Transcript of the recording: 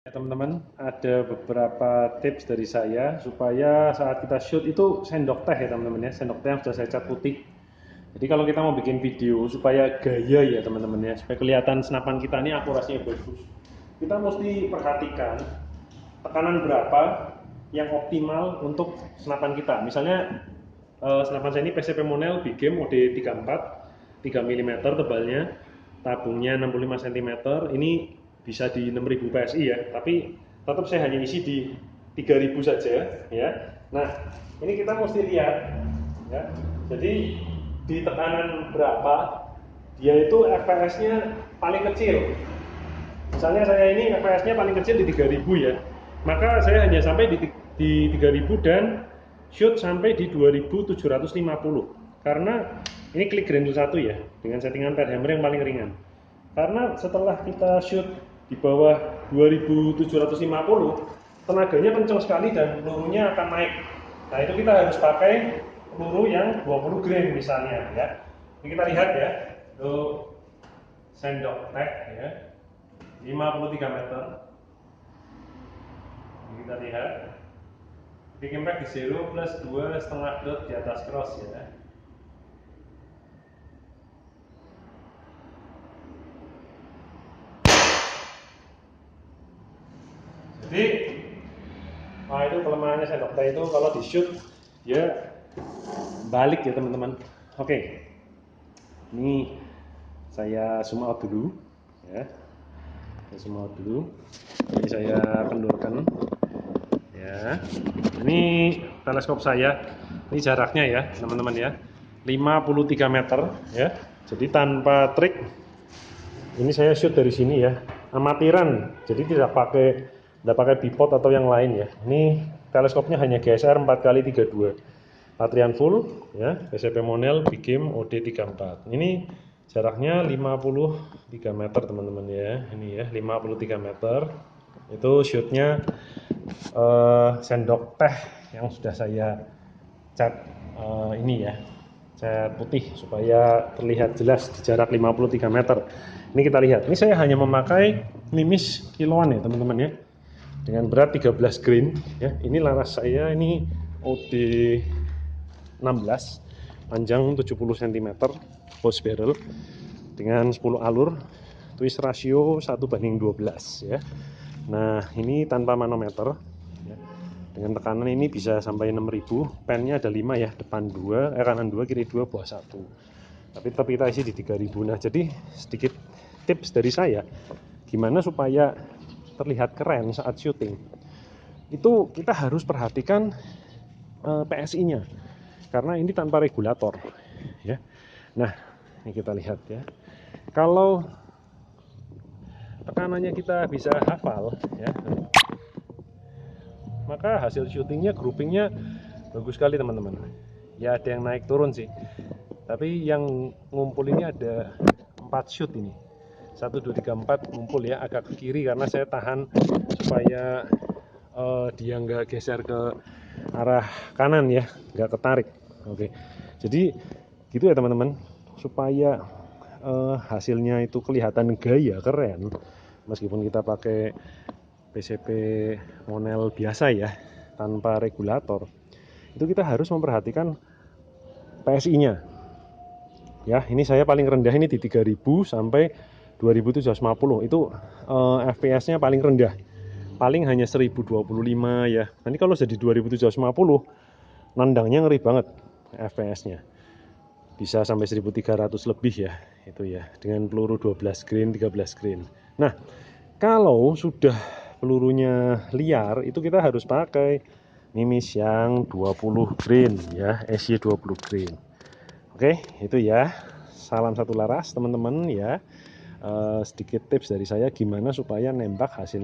Ya, teman-teman, ada beberapa tips dari saya supaya saat kita shoot itu sendok teh ya teman-teman ya, sendok teh yang sudah saya cat putih. Jadi kalau kita mau bikin video supaya gaya ya teman-teman ya, supaya kelihatan senapan kita ini akurasinya bagus, kita mesti perhatikan tekanan berapa yang optimal untuk senapan kita. Misalnya senapan saya ini PCP Monel Big Game OD34 3 mm tebalnya, tabungnya 65 cm. Ini bisa di 6000 PSI ya, tapi tetap saya hanya isi di 3000 saja ya. Nah, ini kita mesti lihat ya. Jadi di tekanan berapa dia itu FPS-nya paling kecil. Misalnya saya ini FPS-nya paling kecil di 3000 ya. Maka saya hanya sampai di 3000 dan shoot sampai di 2750. Karena ini klik grendel 1 ya, dengan settingan pad hammer yang paling ringan. Karena setelah kita shoot di bawah 2750, tenaganya kencang sekali dan pelurunya akan naik. Nah, itu kita harus pakai peluru yang 20 grain misalnya ya. Ini kita lihat ya, itu sendok teh ya, 53 meter. Ini kita lihat, big impact di 0 plus 2,5 dot di atas cross ya. Jadi, itu kelemahannya sendok teh itu kalau di shoot ya balik ya teman-teman. Oke, ini saya zoom out dulu ya. Saya zoom out dulu. Ini saya kendorkan ya. Ini teleskop saya. Ini jaraknya ya teman-teman ya, 53 meter ya. Jadi tanpa trik. Ini saya shoot dari sini ya, amatiran. Jadi tidak pakai bipod atau yang lain ya. Ini teleskopnya hanya GSR 4x32. Patrian full ya, PCP Monel Big Game OD34. Ini jaraknya 53 meter teman-teman ya. Ini ya 53 meter. Itu shootnya sendok teh yang sudah saya cat ini ya, cat putih supaya terlihat jelas di jarak 53 meter. Ini kita lihat. Ini saya hanya memakai limis kiloan ya teman-teman ya, dengan berat 13 grain ya. Ini laras saya ini OD 16, panjang 70 cm, post barrel dengan 10 alur, twist ratio 1:12 ya. Nah, ini tanpa manometer ya. Dengan tekanan ini bisa sampai 6000. Pennya ada 5 ya, depan 2, kanan 2, kiri 2, bawah 1. Tapi tetap kita isi di 3000. Nah, jadi sedikit tips dari saya gimana supaya terlihat keren saat syuting. Itu kita harus perhatikan PSI-nya. Karena ini tanpa regulator ya. Nah, ini kita lihat ya. Kalau tekanannya kita bisa hafal ya, maka hasil syutingnya, groupingnya bagus sekali teman-teman. Ya ada yang naik turun sih, tapi yang ngumpul ini ada 4 shoot ini. 1, 2, 3, 4 ngumpul ya, agak ke kiri karena saya tahan supaya dia nggak geser ke arah kanan ya, nggak ketarik. Oke, jadi gitu ya teman-teman, supaya hasilnya itu kelihatan gaya keren meskipun kita pakai PCP Monel biasa ya, tanpa regulator. Itu kita harus memperhatikan PSI-nya ya. Ini saya paling rendah ini di 3000 sampai 2750. Itu FPS-nya paling rendah, paling hanya 1025 ya. Nanti kalau jadi 2750, nandangnya ngeri banget FPS-nya. Bisa sampai 1300 lebih ya, itu ya, dengan peluru 12 grain, 13 grain. Nah, kalau sudah pelurunya liar, itu kita harus pakai mimis yang 20 grain ya, SY 20 grain. Oke, itu ya. Salam satu laras teman-teman ya. Sedikit tips dari saya gimana supaya nembak hasil